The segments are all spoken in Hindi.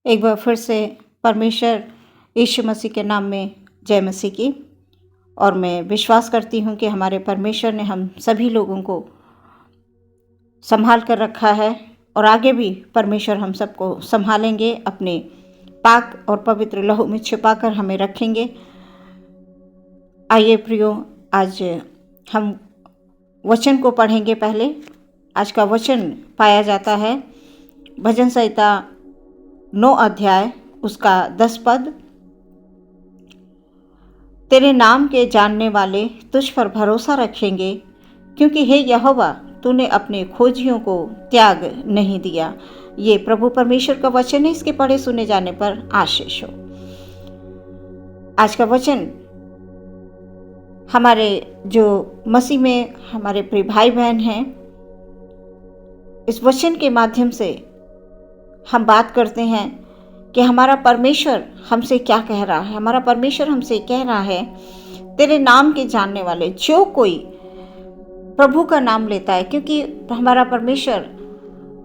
एक बार फिर से परमेश्वर यीशु मसीह के नाम में जय मसीह की। और मैं विश्वास करती हूँ कि हमारे परमेश्वर ने हम सभी लोगों को संभाल कर रखा है और आगे भी परमेश्वर हम सबको संभालेंगे, अपने पाक और पवित्र लहू में छिपाकर हमें रखेंगे। आइए प्रियो, आज हम वचन को पढ़ेंगे। पहले आज का वचन पाया जाता है भजन संहिता 9 अध्याय उसका 10 पद। तेरे नाम के जानने वाले तुझ पर भरोसा रखेंगे, क्योंकि हे यहोवा तूने अपने खोजियों को त्याग नहीं दिया। ये प्रभु परमेश्वर का वचन है। इसके पढ़े सुने जाने पर आशीष हो। आज का वचन हमारे जो मसीह में हमारे प्रिय भाई बहन हैं, इस वचन के माध्यम से हम बात करते हैं कि हमारा परमेश्वर हमसे क्या कह रहा है। हमारा परमेश्वर हमसे कह रहा है, तेरे नाम के जानने वाले, जो कोई प्रभु का नाम लेता है, क्योंकि हमारा परमेश्वर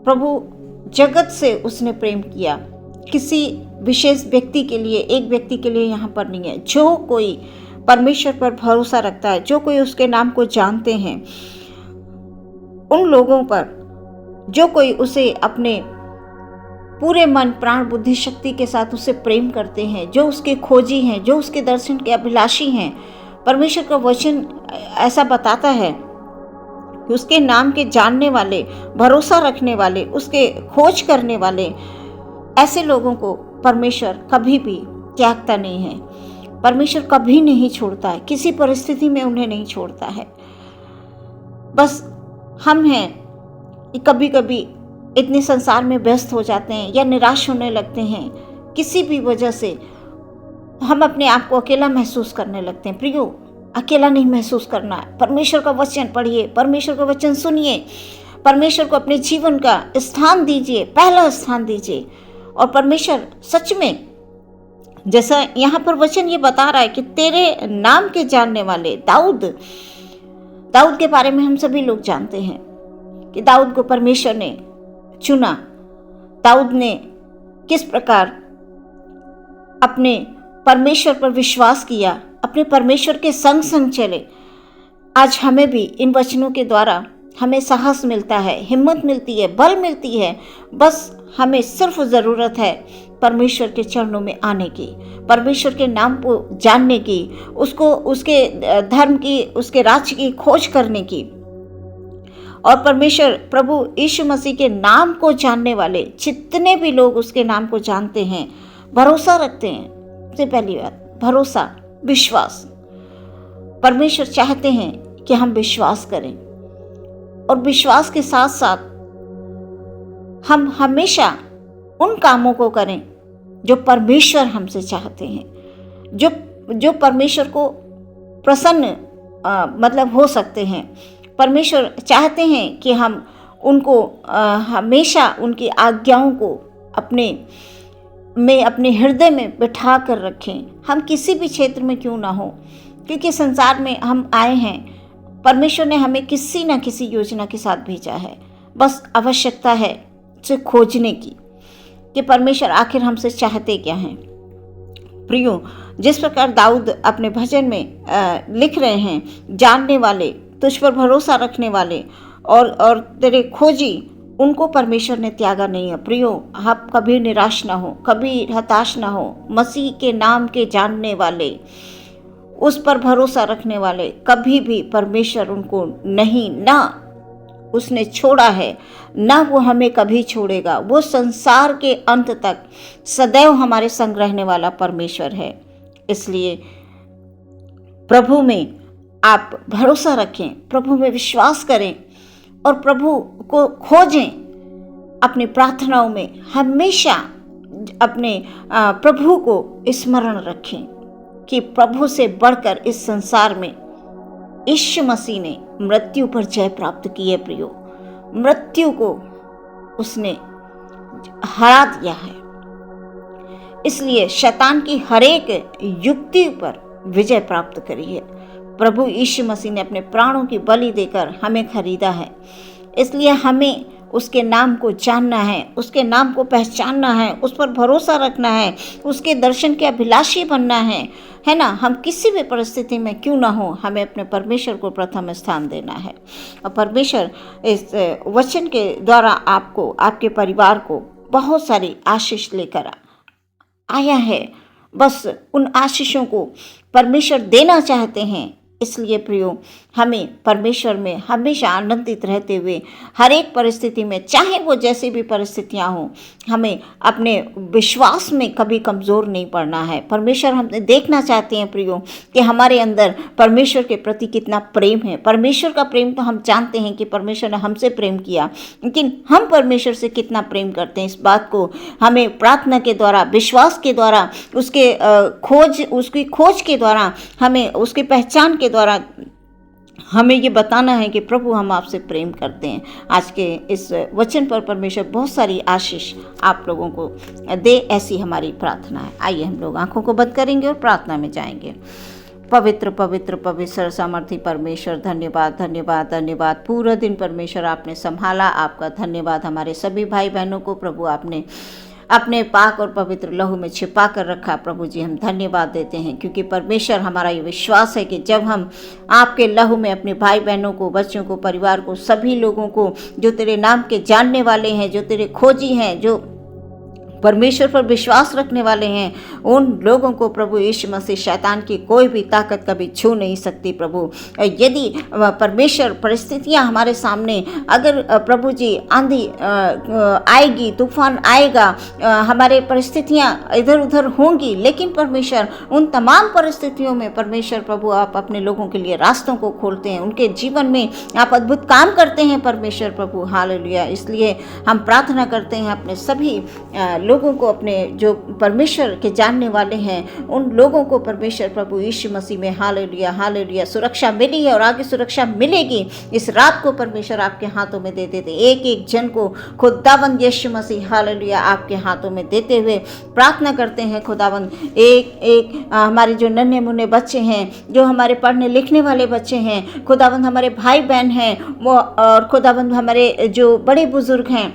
प्रभु जगत से उसने प्रेम किया, किसी विशेष व्यक्ति के लिए, एक व्यक्ति के लिए यहाँ पर नहीं है। जो कोई परमेश्वर पर भरोसा रखता है, जो कोई उसके नाम को जानते हैं, उन लोगों पर, जो कोई उसे अपने पूरे मन प्राण बुद्धि शक्ति के साथ उसे प्रेम करते हैं, जो उसके खोजी हैं, जो उसके दर्शन के अभिलाषी हैं, परमेश्वर का वचन ऐसा बताता है कि उसके नाम के जानने वाले, भरोसा रखने वाले, उसके खोज करने वाले, ऐसे लोगों को परमेश्वर कभी भी त्यागता नहीं है। परमेश्वर कभी नहीं छोड़ता है, किसी परिस्थिति में उन्हें नहीं छोड़ता है। बस हम हैं कि कभी कभी इतने संसार में व्यस्त हो जाते हैं या निराश होने लगते हैं, किसी भी वजह से हम अपने आप को अकेला महसूस करने लगते हैं। प्रियो, अकेला नहीं महसूस करना है। परमेश्वर का वचन पढ़िए, परमेश्वर का वचन सुनिए, परमेश्वर को अपने जीवन का स्थान दीजिए, पहला स्थान दीजिए। और परमेश्वर सच में, जैसा यहाँ पर वचन ये बता रहा है कि तेरे नाम के जानने वाले, दाऊद के बारे में हम सभी लोग जानते हैं कि दाऊद को परमेश्वर ने चुना। दाऊद ने किस प्रकार अपने परमेश्वर पर विश्वास किया, अपने परमेश्वर के संग संग चले। आज हमें भी इन वचनों के द्वारा हमें साहस मिलता है, हिम्मत मिलती है, बल मिलती है। बस हमें सिर्फ ज़रूरत है परमेश्वर के चरणों में आने की, परमेश्वर के नाम को जानने की, उसको, उसके धर्म की, उसके राज्य की खोज करने की। और परमेश्वर प्रभु यीशु मसीह के नाम को जानने वाले जितने भी लोग उसके नाम को जानते हैं, भरोसा रखते हैं। सबसे पहली बात भरोसा, विश्वास। परमेश्वर चाहते हैं कि हम विश्वास करें, और विश्वास के साथ साथ हम हमेशा उन कामों को करें जो परमेश्वर हमसे चाहते हैं, जो परमेश्वर को प्रसन्न मतलब हो सकते हैं। परमेश्वर चाहते हैं कि हम उनको हमेशा उनकी आज्ञाओं को अपने हृदय में बिठा कर रखें। हम किसी भी क्षेत्र में क्यों ना हो, क्योंकि संसार में हम आए हैं, परमेश्वर ने हमें किसी न किसी योजना के साथ भेजा है। बस आवश्यकता है उसे खोजने की कि परमेश्वर आखिर हमसे चाहते क्या हैं। प्रियो, जिस प्रकार दाऊद अपने भजन में लिख रहे हैं, जानने वाले, तुझ पर भरोसा रखने वाले और तेरे खोजी, उनको परमेश्वर ने त्यागा नहीं है। प्रियो, आप कभी निराश ना हो, कभी हताश ना हो। मसीह के नाम के जानने वाले, उस पर भरोसा रखने वाले, कभी भी परमेश्वर उनको नहीं, ना उसने छोड़ा है, ना वो हमें कभी छोड़ेगा। वो संसार के अंत तक सदैव हमारे संग रहने वाला परमेश्वर है। इसलिए प्रभु में आप भरोसा रखें, प्रभु में विश्वास करें और प्रभु को खोजें। अपनी प्रार्थनाओं में हमेशा अपने प्रभु को स्मरण रखें कि प्रभु से बढ़कर इस संसार में यीशु मसीह ने मृत्यु पर जय प्राप्त की है। प्रियो, मृत्यु को उसने हरा दिया है। इसलिए शैतान की हरेक युक्ति पर विजय प्राप्त करी है। प्रभु यीशु मसीह ने अपने प्राणों की बलि देकर हमें खरीदा है। इसलिए हमें उसके नाम को जानना है, उसके नाम को पहचानना है, उस पर भरोसा रखना है, उसके दर्शन के अभिलाषी बनना है ना। हम किसी भी परिस्थिति में क्यों ना हो, हमें अपने परमेश्वर को प्रथम स्थान देना है। और परमेश्वर इस वचन के द्वारा आपको, आपके परिवार को बहुत सारी आशीष लेकर आया है। बस उन आशीषों को परमेश्वर देना चाहते हैं। इसलिए प्रियो, हमें परमेश्वर में हमेशा आनंदित रहते हुए हर एक परिस्थिति में, चाहे वो जैसी भी परिस्थितियां हों, हमें अपने विश्वास में कभी कमज़ोर नहीं पड़ना है। परमेश्वर हमने देखना चाहते हैं प्रियो कि हमारे अंदर परमेश्वर के प्रति कितना प्रेम है। परमेश्वर का प्रेम तो हम जानते हैं कि परमेश्वर ने हमसे प्रेम किया, लेकिन हम परमेश्वर से कितना प्रेम करते हैं, इस बात को हमें प्रार्थना के द्वारा, विश्वास के द्वारा, उसकी खोज के द्वारा, हमें उसकी पहचान के द्वारा हमें ये बताना है कि प्रभु हम आपसे प्रेम करते हैं। आज के इस वचन पर परमेश्वर बहुत सारी आशीष आप लोगों को दे, ऐसी हमारी प्रार्थना है। आइए हम लोग आंखों को बंद करेंगे और प्रार्थना में जाएंगे। पवित्र पवित्र पवित्र सामर्थी परमेश्वर, धन्यवाद धन्यवाद धन्यवाद। पूरा दिन परमेश्वर आपने संभाला, आपका धन्यवाद। हमारे सभी भाई बहनों को प्रभु आपने अपने पाक और पवित्र लहू में छिपा कर रखा। प्रभु जी हम धन्यवाद देते हैं, क्योंकि परमेश्वर हमारा ये विश्वास है कि जब हम आपके लहू में अपने भाई बहनों को, बच्चों को, परिवार को, सभी लोगों को जो तेरे नाम के जानने वाले हैं, जो तेरे खोजी हैं, जो परमेश्वर पर विश्वास रखने वाले हैं, उन लोगों को प्रभु यीशु मसीह शैतान की कोई भी ताकत कभी छू नहीं सकती। प्रभु यदि परमेश्वर परिस्थितियां हमारे सामने, अगर प्रभु जी आंधी आएगी, तूफान आएगा, हमारे परिस्थितियां इधर उधर होंगी, लेकिन परमेश्वर उन तमाम परिस्थितियों में परमेश्वर प्रभु आप अपने लोगों के लिए रास्तों को खोलते हैं, उनके जीवन में आप अद्भुत काम करते हैं परमेश्वर प्रभु। हालेलुया। इसलिए हम प्रार्थना करते हैं अपने सभी लोगों को, अपने जो परमेश्वर के जानने वाले हैं, उन लोगों को परमेश्वर प्रभु यीशु मसीह में हालेलुया हालेलुया सुरक्षा मिली है और आगे सुरक्षा मिलेगी। इस रात को परमेश्वर आपके हाथों में दे देते, एक एक जन को खुदावंद यीशु मसीह हालेलुया आपके हाथों में देते हुए प्रार्थना करते हैं। खुदावंद एक एक हमारे जो नन्हे मुन्ने बच्चे हैं, जो हमारे पढ़ने लिखने वाले बच्चे हैं, खुदावंद हमारे भाई बहन हैं, वो और खुदावंद हमारे जो बड़े बुजुर्ग हैं,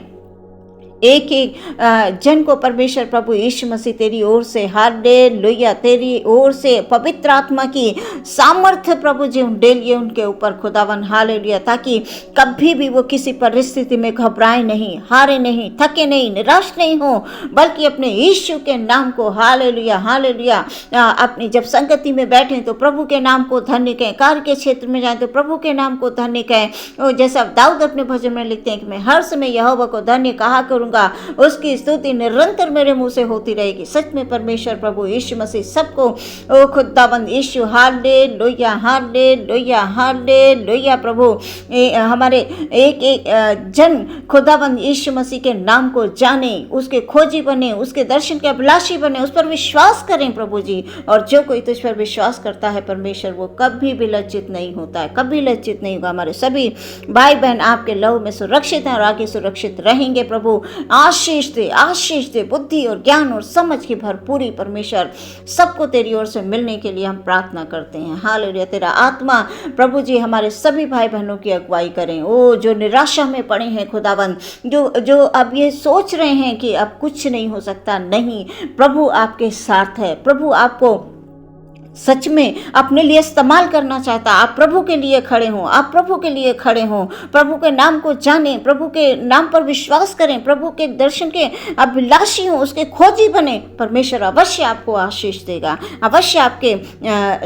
एक एक जन को परमेश्वर प्रभु यीशु मसीह तेरी ओर से हालेलुया, तेरी ओर से पवित्र आत्मा की सामर्थ्य प्रभु जी डेलिए उनके ऊपर खुदावन हालेलुया, ताकि कभी भी वो किसी परिस्थिति में घबराए नहीं, हारे नहीं, थके नहीं, निराश नहीं हो, बल्कि अपने यीशु के नाम को हालेलुया हालेलुया अपनी जब संगति में बैठें तो प्रभु के नाम को धन्य कहें, कार्य के क्षेत्र में जाएं तो प्रभु के नाम को धन्य कहें। जैसा दाऊद अपने भजन में लिखते हैं कि मैं हर समय यहोवा को धन्य कहा करूँगा, उसकी स्तुति निरंतर मेरे मुंह से होती रहेगी। सच में परमेश्वर प्रभु यीशु मसीह सबको खुदाबंद यीशु हालेलुया हालेलुया हालेलुया प्रभु हमारे एक एक जन खुदाबंद यीशु मसीह के नाम को जाने, उसके खोजी बने, उसके दर्शन के अभिलाषी बने, उस पर विश्वास करें प्रभु जी। और जो कोई तुझ पर विश्वास करता है परमेश्वर, वो कभी भी लज्जित नहीं होता है, कभी लज्जित नहीं होगा। हमारे सभी भाई बहन आपके लहू में सुरक्षित हैं और आगे सुरक्षित रहेंगे। प्रभु आशीष दे, बुद्धि और ज्ञान और समझ की भरपूरी परमेश्वर सबको तेरी ओर से मिलने के लिए हम प्रार्थना करते हैं। हालेलुया। तेरा आत्मा प्रभु जी हमारे सभी भाई बहनों की अगुवाई करें। ओ जो निराशा में पड़े हैं खुदावंद, जो अब ये सोच रहे हैं कि अब कुछ नहीं हो सकता, नहीं, प्रभु आपके साथ है। प्रभु आपको सच में अपने लिए इस्तेमाल करना चाहता। आप प्रभु के लिए खड़े हों, आप प्रभु के लिए खड़े हों, प्रभु के नाम को जानें, प्रभु के नाम पर विश्वास करें, प्रभु के दर्शन के अभिलाषी हों, उसके खोजी बने। परमेश्वर अवश्य आपको आशीष देगा, अवश्य आपके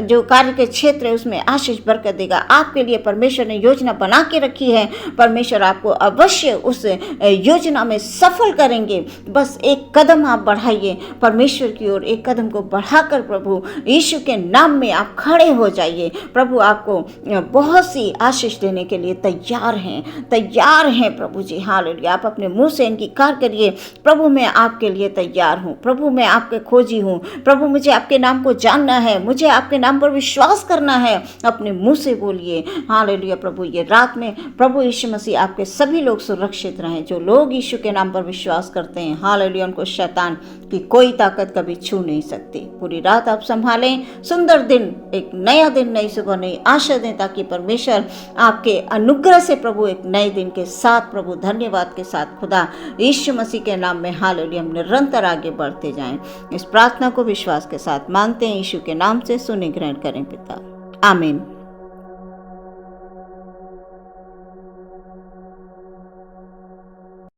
जो कार्य के क्षेत्र है उसमें आशीष बरकत देगा। आपके लिए परमेश्वर ने योजना बना के रखी है, परमेश्वर आपको अवश्य उस योजना में सफल करेंगे। बस एक कदम आप बढ़ाइए परमेश्वर की ओर, एक कदम को बढ़ाकर प्रभु यीशु के नाम में आप खड़े हो जाइए। प्रभु आपको बहुत सी आशीष देने के लिए तैयार हैं प्रभु जी। हालेलुया। आप अपने मुंह से इनकार करिए, प्रभु मैं आपके लिए तैयार हूँ, प्रभु मैं आपके खोजी हूँ, प्रभु मुझे आपके नाम को जानना है, मुझे आपके नाम पर विश्वास करना है। अपने मुंह से बोलिए। हालेलुया। प्रभु ये रात में प्रभु यीशु मसीह आपके सभी लोग सुरक्षित रहें, जो लोग यीशु के नाम पर विश्वास करते हैं। हालेलुया। उनको शैतान कि कोई ताकत कभी छू नहीं सकती। पूरी रात आप संभालें, सुंदर दिन, एक नया दिन, नई सुबह, नई आशा दें, ताकि परमेश्वर आपके अनुग्रह से प्रभु एक नए दिन के साथ, प्रभु धन्यवाद के साथ, खुदा यीशु मसीह के नाम में हालेलुया, हम निरंतर आगे बढ़ते जाएं। इस प्रार्थना को विश्वास के साथ मांगते हैं, यीशु के नाम से सुने ग्रहण करें पिता, आमीन।